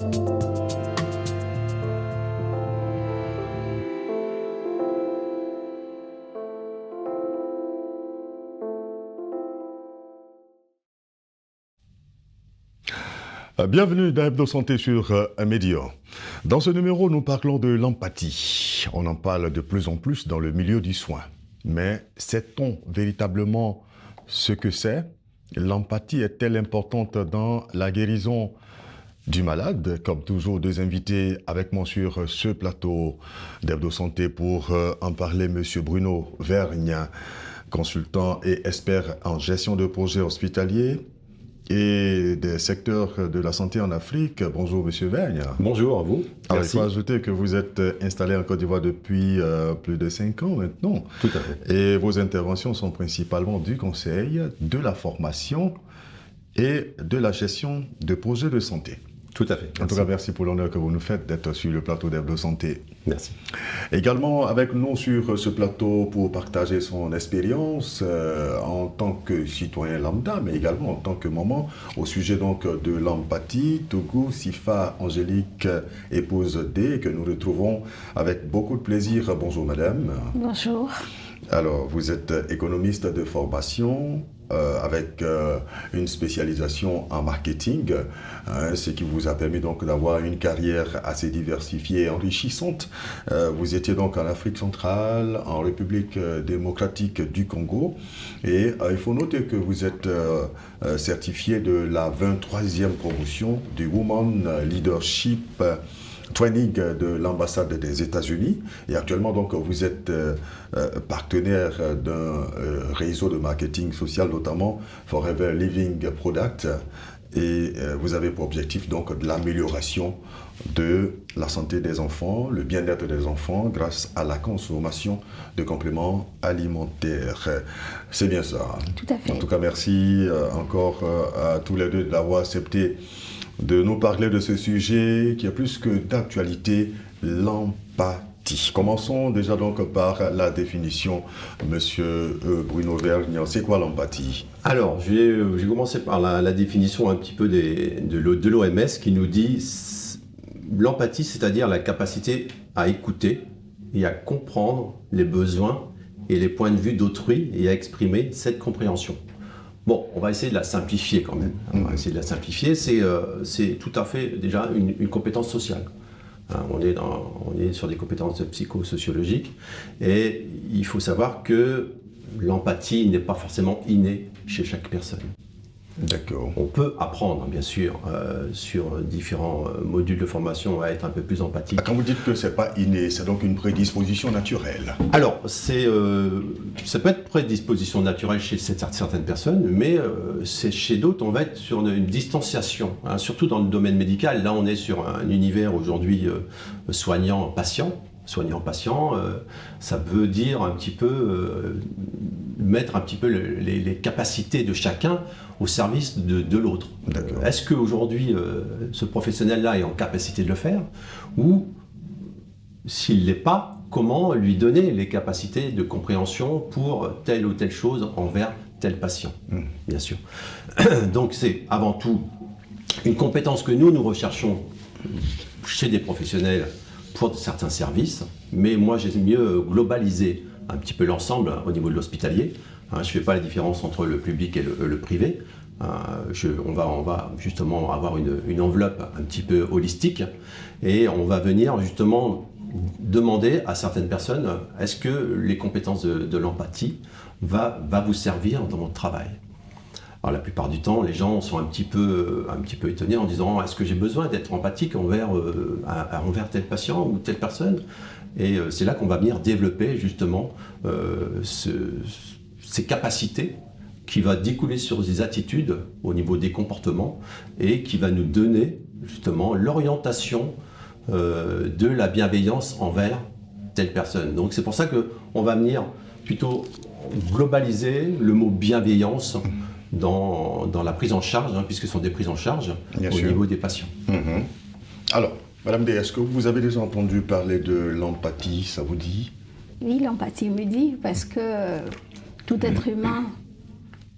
Bienvenue dans Hebdo Santé sur Média. Dans ce numéro, nous parlons de l'empathie. On en parle de plus en plus dans le milieu du soin. Mais sait-on véritablement ce que c'est? L'empathie est-elle importante dans la guérison du malade? Comme toujours, deux invités avec moi sur ce plateau d'Hebdo Santé pour en parler. Monsieur Bruno Vergne, consultant et expert en gestion de projets hospitaliers et des secteurs de la santé en Afrique. Bonjour Monsieur Vergne. Bonjour à vous. Alors, il faut ajouter que vous êtes installé en Côte d'Ivoire depuis plus de 5 ans maintenant. Tout à fait. Et vos interventions sont principalement du conseil, de la formation et de la gestion de projets de santé. Tout à fait. En tout cas, merci pour l'honneur que vous nous faites d'être sur le plateau d'Hebdo Santé. Merci. Également avec nous sur ce plateau pour partager son expérience en tant que citoyen lambda, mais également en tant que maman, au sujet donc de l'empathie, Tougou Sifa Angélique, épouse D, que nous retrouvons avec beaucoup de plaisir. Bonjour madame. Bonjour. Alors, vous êtes économiste de formation, avec une spécialisation en marketing, ce qui vous a permis donc d'avoir une carrière assez diversifiée et enrichissante. Vous étiez donc en Afrique centrale, en République démocratique du Congo, et il faut noter que vous êtes certifié de la 23e promotion du Women Leadership Training de l'ambassade des États-Unis, et actuellement donc vous êtes partenaire d'un réseau de marketing social, notamment Forever Living Product, et vous avez pour objectif donc de l'amélioration de la santé des enfants, le bien-être des enfants grâce à la consommation de compléments alimentaires. C'est bien ça. Tout à fait. En tout cas, merci encore à tous les deux d'avoir accepté de nous parler de ce sujet qui est plus que d'actualité, l'empathie. Commençons déjà donc par la définition, Monsieur Bruno Vergne. C'est quoi l'empathie? Alors, j'ai commencé par la définition un petit peu de l'OMS qui nous dit l'empathie, c'est-à-dire la capacité à écouter et à comprendre les besoins et les points de vue d'autrui et à exprimer cette compréhension. Bon, on va essayer de la simplifier quand même. On va essayer de la simplifier. C'est tout à fait déjà une compétence sociale. On est sur des compétences psychosociologiques et il faut savoir que l'empathie n'est pas forcément innée chez chaque personne. D'accord. On peut apprendre, bien sûr, sur différents modules de formation à être un peu plus empathique. Quand vous dites que c'est pas inné, c'est donc une prédisposition naturelle. Alors, ça peut être prédisposition naturelle chez certaines personnes, mais chez d'autres, on va être sur une distanciation, hein, surtout dans le domaine médical. Là, on est sur un univers aujourd'hui soignant-patient. Soignant-patient, ça veut dire un petit peu mettre un petit peu les capacités de chacun au service de l'autre. Est-ce qu'aujourd'hui, ce professionnel-là est en capacité de le faire? Ou, s'il ne l'est pas, comment lui donner les capacités de compréhension pour telle ou telle chose envers tel patient, bien sûr. Donc c'est avant tout une compétence que nous recherchons chez des professionnels pour certains services, mais moi j'aime mieux globaliser un petit peu l'ensemble au niveau de l'hospitalier. Je ne fais pas la différence entre le public et le privé. On va justement avoir une enveloppe un petit peu holistique et on va venir justement demander à certaines personnes est-ce que les compétences de l'empathie va vous servir dans votre travail. Alors la plupart du temps, les gens sont un petit peu étonnés en disant est-ce que j'ai besoin d'être empathique envers tel patient ou telle personne? Et c'est là qu'on va venir développer justement ces capacités qui va découler sur des attitudes au niveau des comportements et qui va nous donner justement l'orientation de la bienveillance envers telle personne. Donc c'est pour ça qu'on va venir plutôt globaliser le mot bienveillance dans la prise en charge, puisque ce sont des prises en charge niveau des patients. Alors, Madame D, est-ce que vous avez déjà entendu parler de l'empathie, ça vous dit? Oui, l'empathie me dit, parce que tout être humain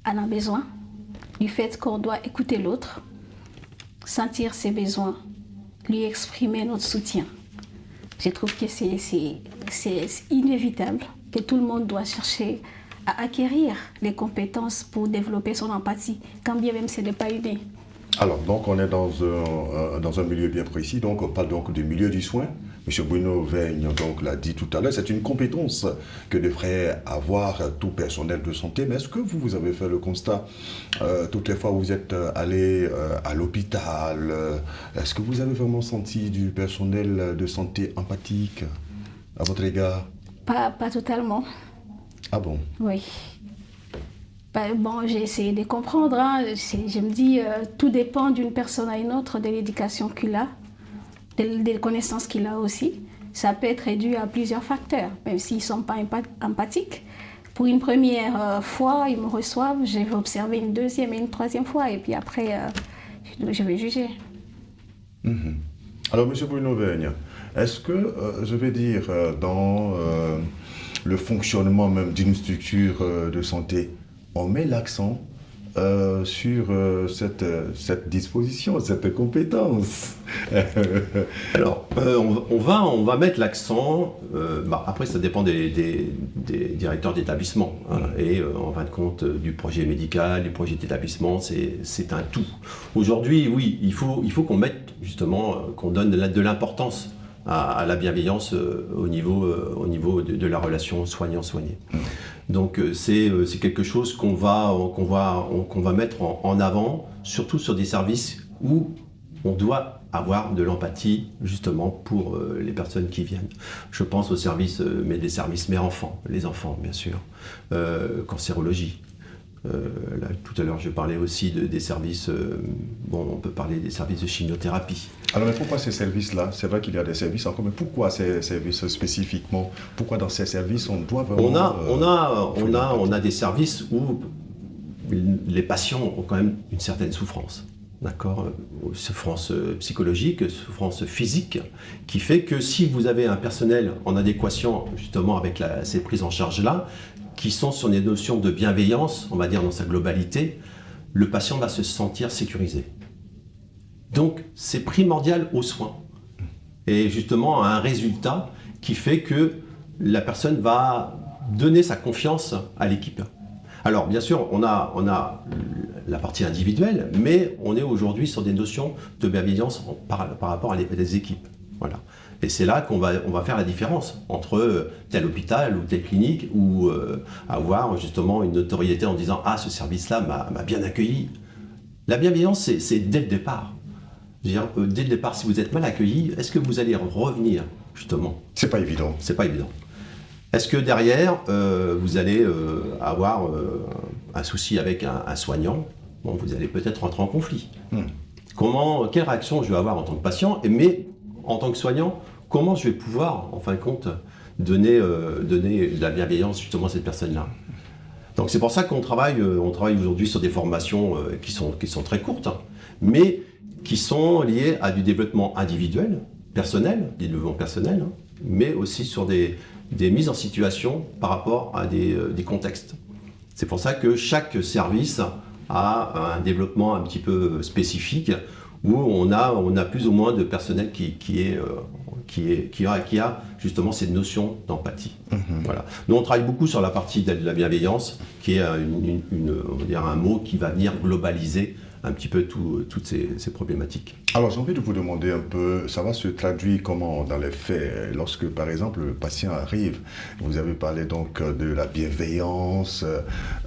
en a besoin, du fait qu'on doit écouter l'autre, sentir ses besoins lui exprimer notre soutien. Je trouve que c'est inévitable, que tout le monde doit chercher à acquérir les compétences pour développer son empathie, quand bien même ce n'est pas inné. Alors, donc, on est dans un milieu bien précis, donc on parle donc du milieu du soin. M. Bruno Veigne donc l'a dit tout à l'heure, c'est une compétence que devrait avoir tout personnel de santé. Mais est-ce que vous avez fait le constat, toutes les fois où vous êtes allé à l'hôpital, est-ce que vous avez vraiment senti du personnel de santé empathique à votre égard? Pas totalement. Ah bon? Oui. Bon, j'ai essayé de comprendre. Hein. Je me dis, tout dépend d'une personne à une autre, de l'éducation qu'il a, des connaissances qu'il a aussi. Ça peut être dû à plusieurs facteurs, même s'ils ne sont pas empathiques. Pour une première fois, ils me reçoivent, je vais observer une deuxième et une troisième fois, et puis après, je vais juger. Mm-hmm. Alors, M. Bruno Veigne, est-ce que, je vais dire, dans le fonctionnement même d'une structure de santé, on met l'accent sur cette disposition, cette compétence? Alors, on va mettre l'accent, après ça dépend des directeurs d'établissement, hein, et en fin de compte du projet médical, du projet d'établissement, c'est un tout. Aujourd'hui, oui, il faut qu'on mette justement, qu'on donne de l'importance à la bienveillance au niveau de la relation soignant-soigné. Donc c'est quelque chose qu'on va mettre en avant, surtout sur des services où on doit avoir de l'empathie justement pour les personnes qui viennent. Je pense aux services, des services mère-enfant, les enfants bien sûr, cancérologie. Là, tout à l'heure, je parlais aussi des services, on peut parler des services de chimiothérapie. Alors, mais pourquoi ces services-là? C'est vrai qu'il y a des services encore, mais pourquoi ces services spécifiquement? Pourquoi dans ces services, on doit vraiment... On a des services où les patients ont quand même une certaine souffrance. D'accord, souffrance psychologique, souffrance physique, qui fait que si vous avez un personnel en adéquation justement avec ces prises en charge-là, qui sont sur des notions de bienveillance, on va dire dans sa globalité, le patient va se sentir sécurisé. Donc c'est primordial aux soins. Et justement un résultat qui fait que la personne va donner sa confiance à l'équipe. Alors bien sûr, on a la partie individuelle, mais on est aujourd'hui sur des notions de bienveillance par rapport à des équipes. Voilà. Et c'est là qu'on va faire la différence entre tel hôpital ou telle clinique, ou avoir justement une notoriété en disant « Ah, ce service-là m'a bien accueilli ». La bienveillance, c'est dès le départ. Je veux dire, dès le départ, si vous êtes mal accueilli, est-ce que vous allez revenir, justement? C'est pas évident. C'est pas évident. Est-ce que derrière, vous allez avoir un souci avec un soignant? Bon, vous allez peut-être rentrer en conflit. Quelle réaction je vais avoir en tant que patient, mais en tant que soignant, comment je vais pouvoir, en fin de compte, donner de la bienveillance justement à cette personne-là? Donc c'est pour ça qu'on travaille aujourd'hui sur des formations qui sont très courtes, hein, mais qui sont liées à du développement individuel, personnel, des développements personnels, hein, mais aussi sur des mises en situation par rapport à des contextes. C'est pour ça que chaque service a un développement un petit peu spécifique, où on a plus ou moins de personnel qui a justement cette notion d'empathie. Voilà. Nous, on travaille beaucoup sur la partie de la bienveillance, qui est on va dire un mot qui va venir globaliser un petit peu toutes ces problématiques. Alors, j'ai envie de vous demander un peu, ça va se traduire comment dans les faits? Lorsque, par exemple, le patient arrive, vous avez parlé donc de la bienveillance,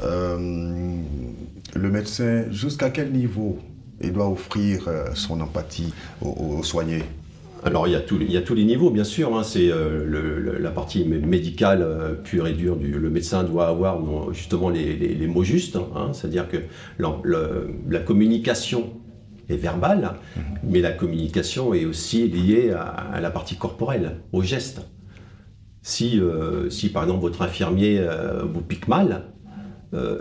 le médecin, jusqu'à quel niveau il doit offrir son empathie aux soignés? Alors il y a tous les niveaux bien sûr, hein. C'est la partie médicale pure et dure, le médecin doit avoir justement les mots justes, hein. C'est-à-dire que la communication est verbale, mais la communication est aussi liée à la partie corporelle, aux gestes. Si par exemple votre infirmier vous pique mal,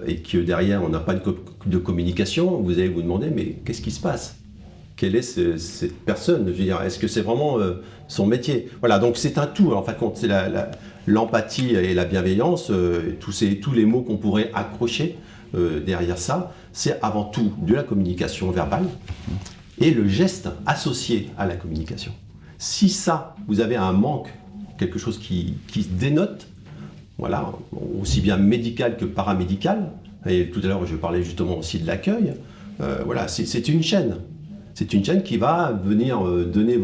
et que derrière on n'a pas de communication, vous allez vous demander mais qu'est-ce qui se passe? Quelle est cette personne? Je veux dire, est-ce que c'est vraiment son métier? Voilà, donc c'est un tout. En fin de compte, c'est l'empathie et la bienveillance, tous les mots qu'on pourrait accrocher derrière ça, c'est avant tout de la communication verbale et le geste associé à la communication. Si ça, vous avez un manque, quelque chose qui se dénote, voilà, aussi bien médical que paramédical, et tout à l'heure je parlais justement aussi de l'accueil, voilà, c'est une chaîne. C'est une chaîne qui va venir donner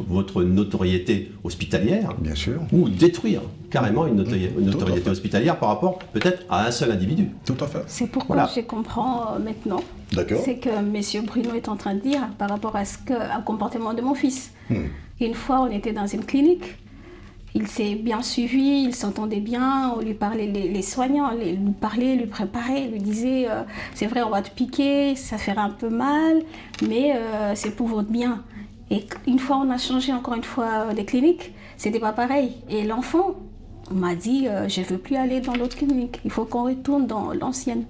votre notoriété hospitalière, Bien sûr. ou détruire carrément une notoriété hospitalière par rapport peut-être à un seul individu. Tout à fait. C'est pourquoi Voilà. je comprends maintenant. D'accord. C'est que M. Bruno est en train de dire par rapport à un comportement de mon fils. Une fois, on était dans une clinique. Il s'est bien suivi, il s'entendait bien, on lui parlait, les soignants lui parlaient, lui préparaient, lui disaient c'est vrai, on va te piquer, ça fera un peu mal, mais c'est pour votre bien. Et une fois, on a changé encore une fois les cliniques, c'était pas pareil. Et l'enfant m'a dit je veux plus aller dans l'autre clinique, il faut qu'on retourne dans l'ancienne.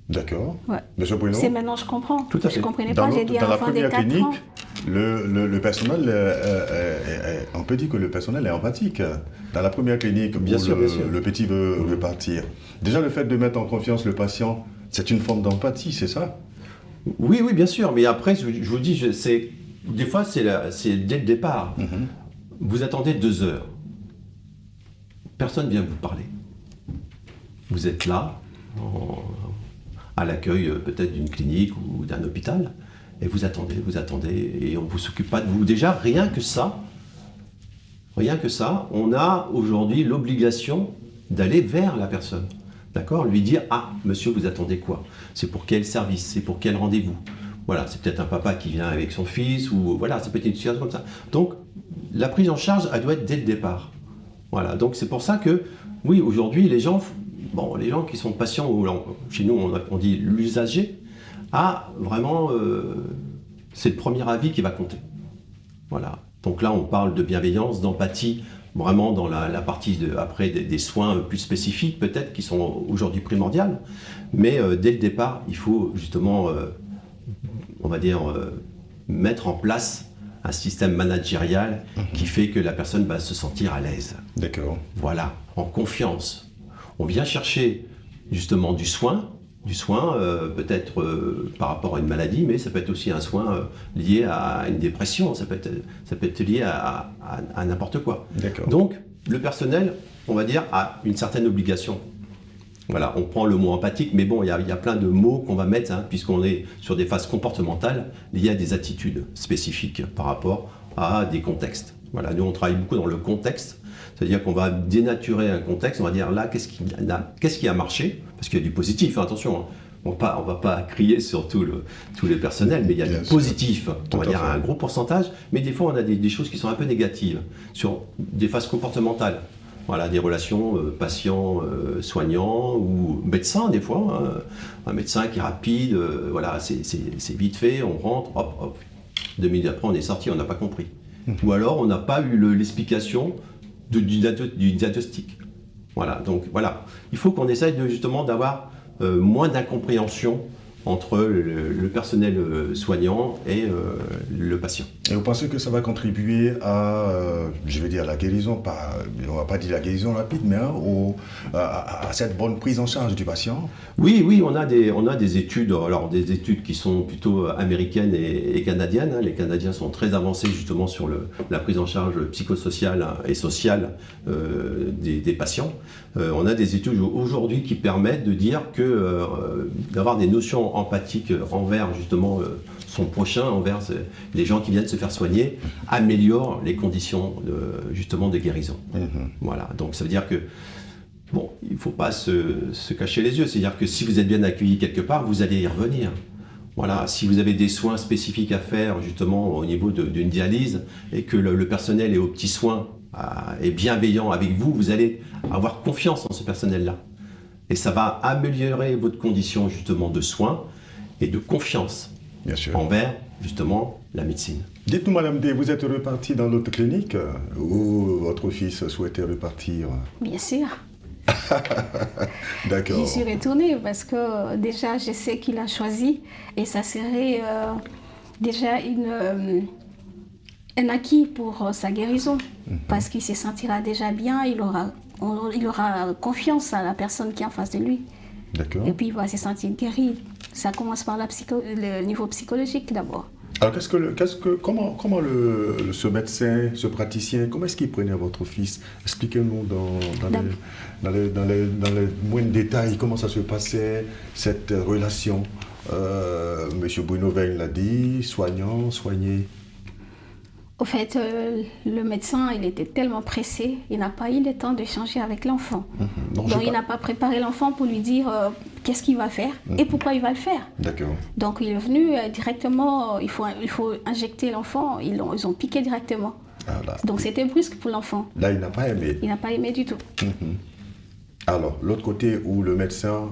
D'accord. Ouais. Monsieur Bruno, C'est maintenant je comprends. Tout à fait. Je comprenais dans, pas, j'ai dit à dans la l'enfant des première 4 clinique, ans. le personnel, on peut dire que le personnel est empathique. Dans la première clinique, Bien où sûr, bien sûr. le petit veut partir, déjà le fait de mettre en confiance le patient, c'est une forme d'empathie, c'est ça? Oui, bien sûr, mais après, je vous dis, des fois, c'est dès le départ. Vous attendez 2 heures. Personne ne vient vous parler. Vous êtes là, à l'accueil peut-être d'une clinique ou d'un hôpital, et vous attendez, et on ne vous s'occupe pas de vous. Déjà, rien que ça, on a aujourd'hui l'obligation d'aller vers la personne. D'accord? Lui dire, ah, monsieur, vous attendez quoi? C'est pour quel service? C'est pour quel rendez-vous? Voilà, c'est peut-être un papa qui vient avec son fils, ou voilà, ça peut être une situation comme ça. Donc, la prise en charge, elle doit être dès le départ. Voilà, donc c'est pour ça que, oui, aujourd'hui, les gens qui sont patients, ou chez nous, on dit l'usager, vraiment, c'est le premier avis qui va compter. Voilà. Donc là, on parle de bienveillance, d'empathie, vraiment dans la partie après des soins plus spécifiques, peut-être, qui sont aujourd'hui primordiales. Mais dès le départ, il faut justement, on va dire, mettre en place un système managérial qui fait que la personne va se sentir à l'aise. D'accord. Voilà, en confiance. On vient chercher justement du soin, peut-être par rapport à une maladie, mais ça peut être aussi un soin lié à une dépression, ça peut être lié à n'importe quoi. D'accord. Donc, le personnel, on va dire, a une certaine obligation. Voilà, on prend le mot empathique, mais bon, il y a plein de mots qu'on va mettre, puisqu'on est sur des phases comportementales liées à des attitudes spécifiques par rapport à des contextes. Voilà, nous on travaille beaucoup dans le contexte, c'est-à-dire qu'on va dénaturer un contexte, on va dire là, qu'est-ce qui a marché? Parce qu'il y a du positif, attention, on va pas crier sur tous les personnels, mais il y a Bien du sûr. positif, on va Tout à dire fait. un gros pourcentage, mais des fois on a des choses qui sont un peu négatives, sur des phases comportementales. Voilà, des relations patients-soignants ou médecins des fois. Un médecin qui est rapide, voilà, c'est vite fait, on rentre, hop, 2 minutes après on est sorti, on n'a pas compris. Ou alors on n'a pas eu l'explication du diagnostic. Voilà, donc voilà, il faut qu'on essaye justement d'avoir moins d'incompréhension entre le personnel soignant et le patient. Et vous pensez que ça va contribuer à, je vais dire, la guérison, on va pas dire la guérison rapide, mais à cette bonne prise en charge du patient? Oui, on a des études, alors des études qui sont plutôt américaines et canadiennes. Les Canadiens sont très avancés justement sur la prise en charge psychosociale et sociale des patients. On a des études aujourd'hui qui permettent de dire que d'avoir des notions empathiques envers justement son prochain, envers les gens qui viennent se faire soigner, améliore les conditions justement de guérison. Voilà, donc ça veut dire que bon, il ne faut pas se cacher les yeux, c'est-à-dire que si vous êtes bien accueilli quelque part, vous allez y revenir. Voilà, si vous avez des soins spécifiques à faire justement au niveau d'une dialyse et que le personnel est aux petits soins, est bienveillant avec vous, vous allez avoir confiance en ce personnel-là. Et ça va améliorer votre condition justement de soins et de confiance Bien sûr. envers justement la médecine. Dites-nous, Madame D, vous êtes repartie dans notre clinique ou votre fils souhaitait repartir? Bien sûr. D'accord. J'y suis retournée parce que déjà, je sais qu'il a choisi et ça serait déjà un acquis pour sa guérison. Parce qu'il se sentira déjà bien, il aura confiance à la personne qui est en face de lui. D'accord. Et puis il va se sentir guéri. Ça commence par le niveau psychologique d'abord. Alors, ce médecin, ce praticien, comment est-ce qu'il prenait votre fils? Expliquez-nous dans les moindres détails comment ça se passait, cette relation. Monsieur Bruno-Veyne l'a dit, soignant, soigné. Au fait, le médecin, il était tellement pressé, il n'a pas eu le temps d'échanger avec l'enfant. Donc il n'a pas préparé l'enfant pour lui dire qu'est-ce qu'il va faire et pourquoi il va le faire. D'accord. Donc il est venu directement, il faut injecter l'enfant, ils ont piqué directement. Ah, donc c'était brusque pour l'enfant. Là, il n'a pas aimé. Il n'a pas aimé du tout. Alors, l'autre côté où le médecin,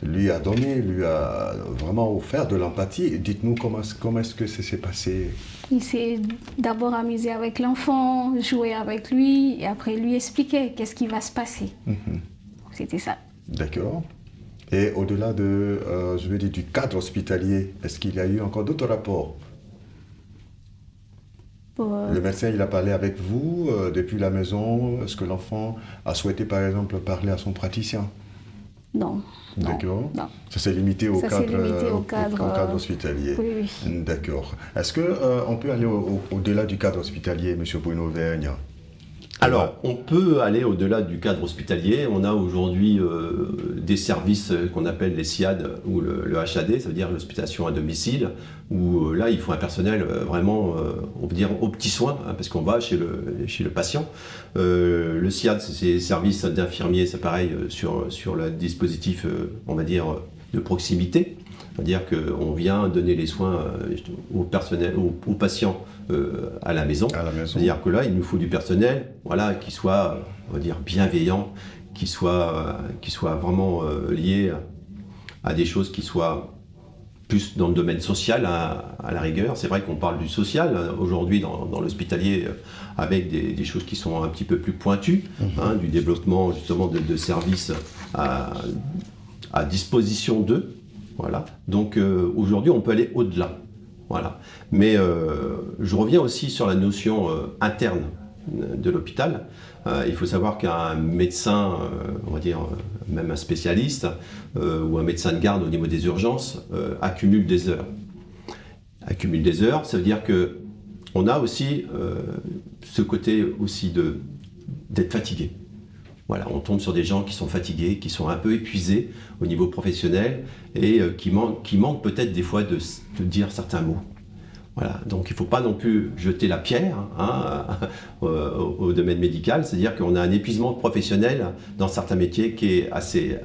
lui a donné, lui a vraiment offert de l'empathie. Dites-nous comment est-ce que ça s'est passé? Il s'est d'abord amusé avec l'enfant, joué avec lui, et après lui expliquer qu'est-ce qui va se passer. C'était ça. D'accord. Et au-delà du cadre hospitalier, est-ce qu'il y a eu encore d'autres rapports? Le médecin, il a parlé avec vous depuis la maison. Est-ce que l'enfant a souhaité, par exemple, parler à son praticien? Non. D'accord. Non. Ça s'est limité au cadre hospitalier. Oui. D'accord. Est-ce qu'on peut aller au-delà du cadre hospitalier, M. Bruno-Veyne? Alors, on peut aller au-delà du cadre hospitalier. On a aujourd'hui des services qu'on appelle les SIAD ou le HAD, ça veut dire l'hospitalisation à domicile, où là, il faut un personnel vraiment, on peut dire, aux petits soins, hein, parce qu'on va chez le patient. Le SIAD, c'est les services d'infirmiers, c'est pareil, sur le dispositif, on va dire, de proximité. C'est-à-dire qu'on vient donner les soins au patients à la maison. C'est-à-dire que là, il nous faut du personnel, voilà, qui soit, on va dire, bienveillant, qui soit vraiment lié à des choses qui soient plus dans le domaine social à la rigueur. C'est vrai qu'on parle du social aujourd'hui dans l'hospitalier avec des choses qui sont un petit peu plus pointues, hein, du développement justement de services à disposition d'eux. Voilà. Donc aujourd'hui, on peut aller au-delà. Voilà. Mais je reviens aussi sur la notion interne de l'hôpital. Il faut savoir qu'un médecin, on va dire même un spécialiste ou un médecin de garde au niveau des urgences accumule des heures. Accumule des heures, ça veut dire que on a aussi ce côté aussi d'être fatigué. Voilà, on tombe sur des gens qui sont fatigués, qui sont un peu épuisés au niveau professionnel et qui manquent peut-être des fois de dire certains mots. Voilà, donc il ne faut pas non plus jeter la pierre au domaine médical, c'est-à-dire qu'on a un épuisement professionnel dans certains métiers qui est assez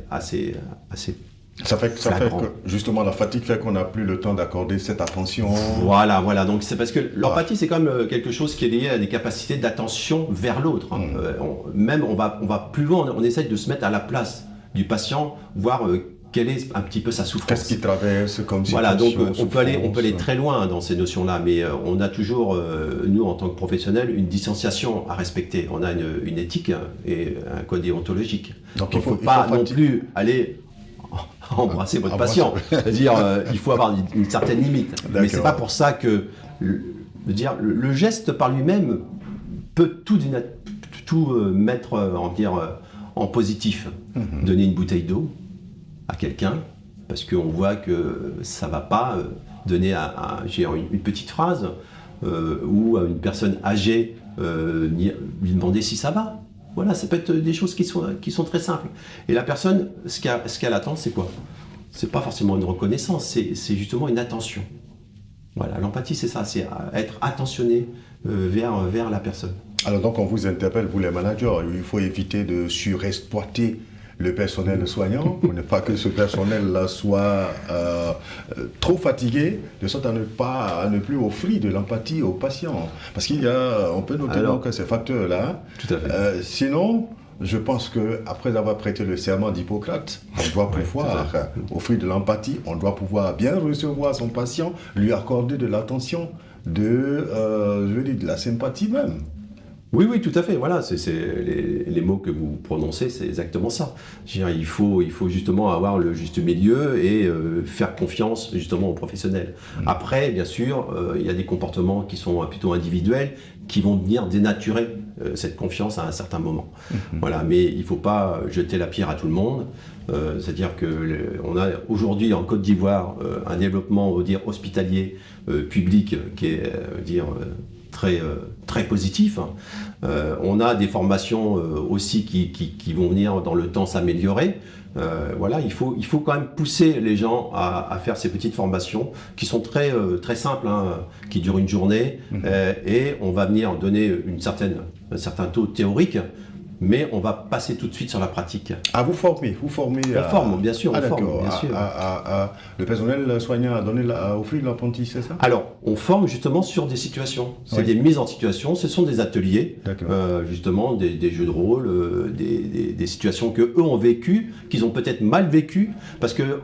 Ça fait que justement la fatigue fait qu'on n'a plus le temps d'accorder cette attention. Voilà. Donc c'est parce que l'empathie c'est quand même quelque chose qui est lié à des capacités d'attention vers l'autre. On va plus loin, on essaye de se mettre à la place du patient, voir quelle est un petit peu sa souffrance. Qu'est-ce qu'il traverse comme situation. Voilà, donc on peut aller très loin dans ces notions-là, mais on a toujours, nous en tant que professionnels, une distanciation à respecter. On a une éthique et un code déontologique. Donc il ne faut pas non plus aller embrasser votre patient. C'est-à-dire, il faut avoir une certaine limite. D'accord. Mais c'est pas pour ça que, le geste par lui-même peut tout mettre, en positif. Donner une bouteille d'eau à quelqu'un, parce qu'on voit que ça va pas donner une petite phrase, ou à une personne âgée, lui demander si ça va. Voilà, ça peut être des choses qui sont très simples. Et la personne, ce qu'elle attend, c'est quoi? C'est pas forcément une reconnaissance, c'est justement une attention. Voilà, l'empathie, c'est ça, c'est être attentionné vers la personne. Alors donc, on vous interpelle, vous les managers, il faut éviter de surexploiter le personnel soignant, pour ne pas que ce personnel-là soit trop fatigué, de sorte à ne plus offrir de l'empathie aux patients. Parce on peut noter donc ces facteurs-là. Tout à fait. Sinon, je pense qu'après avoir prêté le serment d'Hippocrate, on doit pouvoir offrir de l'empathie, on doit pouvoir bien recevoir son patient, lui accorder de l'attention, de la sympathie même. Oui, tout à fait. Voilà, c'est les mots que vous prononcez, c'est exactement ça. Je veux dire, il faut justement avoir le juste milieu et faire confiance justement aux professionnels. Après, bien sûr, il y a des comportements qui sont plutôt individuels, qui vont venir dénaturer cette confiance à un certain moment. Voilà, mais il ne faut pas jeter la pierre à tout le monde. C'est-à-dire qu'on a aujourd'hui en Côte d'Ivoire un développement, on va dire, hospitalier public qui est très positif. On a des formations aussi qui vont venir dans le temps s'améliorer. Voilà, il faut quand même pousser les gens à faire ces petites formations qui sont très simples, hein, qui durent une journée, et on va venir donner un certain taux théorique, mais on va passer tout de suite sur la pratique. Ah, vous formez On forme, bien sûr, Ah, on forme, d'accord. bien sûr. Le personnel soignant a offert l'apprenti, c'est ça? Alors, on forme justement sur des situations. C'est Oui. des mises en situation, ce sont des ateliers, D'accord. justement des jeux de rôle, des situations que eux ont vécues, qu'ils ont peut-être mal vécues, parce que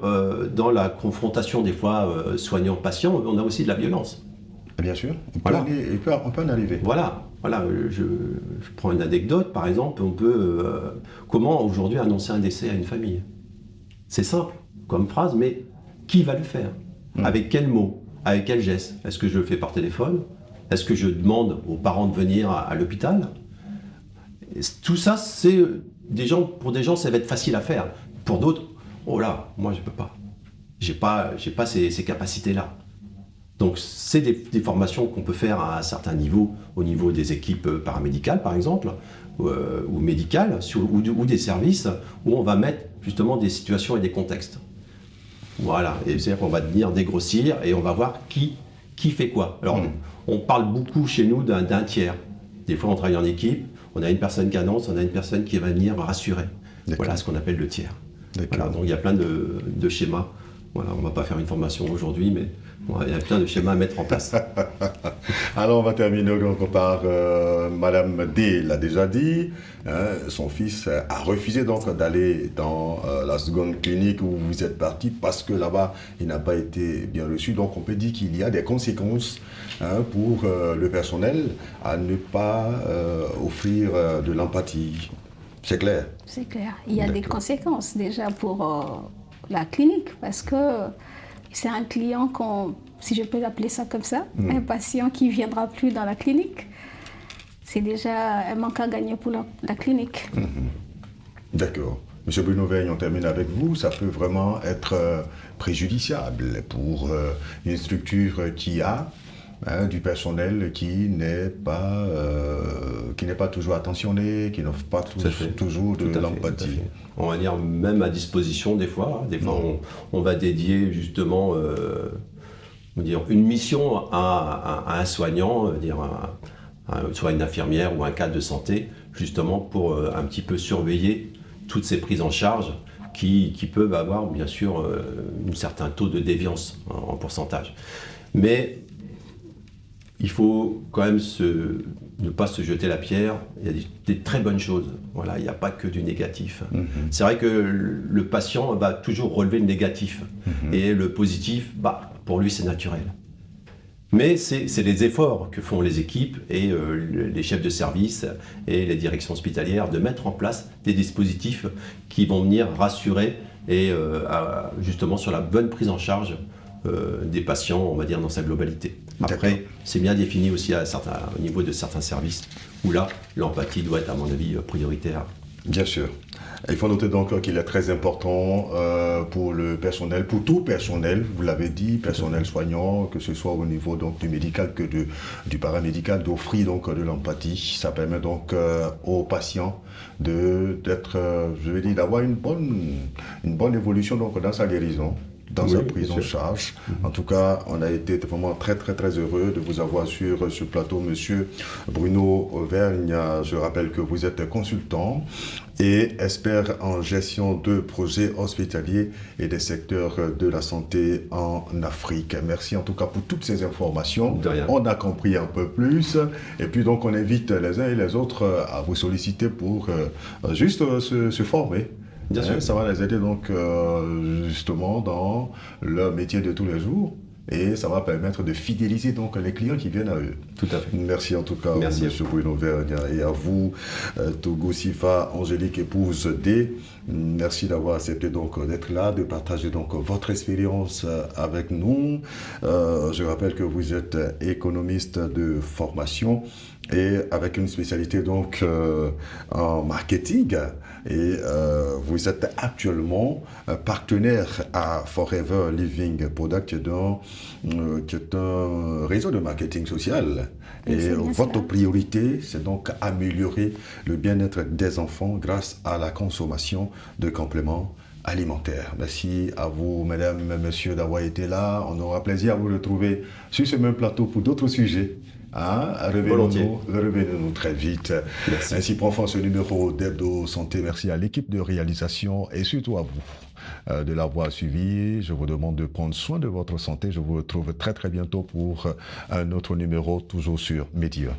dans la confrontation des fois soignant-patient, on a aussi de la violence. Bien sûr, Voilà. on peut en arriver. Voilà, je prends une anecdote, par exemple, comment aujourd'hui annoncer un décès à une famille? C'est simple comme phrase, mais qui va le faire? Avec quels mots? Avec quel geste? Est-ce que je le fais par téléphone? Est-ce que je demande aux parents de venir à l'hôpital? Tout ça, pour des gens, ça va être facile à faire. Pour d'autres, oh là, moi je peux pas. J'ai pas ces capacités-là. Donc c'est des formations qu'on peut faire à un certain niveau, au niveau des équipes paramédicales par exemple, ou médicales, ou des services, où on va mettre justement des situations et des contextes. Voilà, et c'est-à-dire qu'on va venir dégrossir et on va voir qui fait quoi. Alors on parle beaucoup chez nous d'un tiers. Des fois on travaille en équipe, on a une personne qui annonce, on a une personne qui va venir rassurer. D'accord. Voilà ce qu'on appelle le tiers. D'accord. Voilà, donc il y a plein de schémas. Voilà, on ne va pas faire une formation aujourd'hui, mais il y a plein de schémas à mettre en place. Alors on va terminer donc par Madame D l'a déjà dit, hein, son fils a refusé donc d'aller dans la seconde clinique où vous êtes parti parce que là-bas il n'a pas été bien reçu. Donc on peut dire qu'il y a des conséquences, hein, pour le personnel à ne pas offrir de l'empathie. C'est clair. C'est clair. Il y a des D'accord. conséquences déjà pour la clinique parce que c'est un client si je peux l'appeler ça comme ça, un patient qui ne viendra plus dans la clinique. C'est déjà un manque à gagner pour la clinique. D'accord. Monsieur Bruno Vergne, on termine avec vous. Ça peut vraiment être préjudiciable pour une structure qui a, hein, du personnel qui n'est pas toujours attentionné, qui n'offre pas toujours de Tout à fait, l'empathie. tout à fait. On va dire même à disposition des fois. Des fois, on va dédier justement une mission à un soignant, soit une infirmière ou un cadre de santé, justement pour un petit peu surveiller toutes ces prises en charge qui peuvent avoir bien sûr un certain taux de déviance en pourcentage. Mais il faut quand même ne pas se jeter la pierre. Il y a des très bonnes choses. Voilà, il n'y a pas que du négatif. C'est vrai que le patient va toujours relever le négatif. Et le positif, pour lui, c'est naturel. Mais c'est les efforts que font les équipes et les chefs de service et les directions hospitalières de mettre en place des dispositifs qui vont venir rassurer et justement sur la bonne prise en charge des patients, on va dire, dans sa globalité. Après, c'est bien défini aussi au niveau de certains services, où là, l'empathie doit être, à mon avis, prioritaire. Bien sûr. Il faut noter donc qu'il est très important pour le personnel, pour tout personnel, vous l'avez dit, personnel soignant, que ce soit au niveau donc du médical que du paramédical, d'offrir donc de l'empathie. Ça permet donc aux patients d'avoir une bonne évolution donc dans sa guérison, dans sa prise en charge. En tout cas, on a été vraiment très heureux de vous avoir sur ce plateau, monsieur Bruno Vergne. Je rappelle que vous êtes consultant et expert en gestion de projets hospitaliers et des secteurs de la santé en Afrique. Merci en tout cas pour toutes ces informations. De rien. On a compris un peu plus. Et puis donc, on invite les uns et les autres à vous solliciter pour juste se former. Bien sûr. Ça va les aider donc justement dans leur métier de tous les jours et ça va permettre de fidéliser donc les clients qui viennent à eux. Tout à fait. Merci en tout cas, Merci. M. Bruno Vergne, et à vous, Togo Sifa, Angélique épouse D. Merci d'avoir accepté donc d'être là, de partager donc votre expérience avec nous. Je rappelle que vous êtes économiste de formation et avec une spécialité donc en marketing. Et vous êtes actuellement partenaire à Forever Living Product, qui est un réseau de marketing social. Oui, Et c'est bien votre cela. priorité, c'est donc améliorer le bien-être des enfants grâce à la consommation de compléments alimentaires. Merci à vous, mesdames, messieurs, d'avoir été là. On aura plaisir à vous retrouver sur ce même plateau pour d'autres sujets. Hein? Volontiers. Revenez-nous très vite. Merci. Ainsi prend fin ce numéro d'Hebdo Santé. Merci à l'équipe de réalisation et surtout à vous de l'avoir suivi. Je vous demande de prendre soin de votre santé. Je vous retrouve très très bientôt pour un autre numéro, toujours sur Média.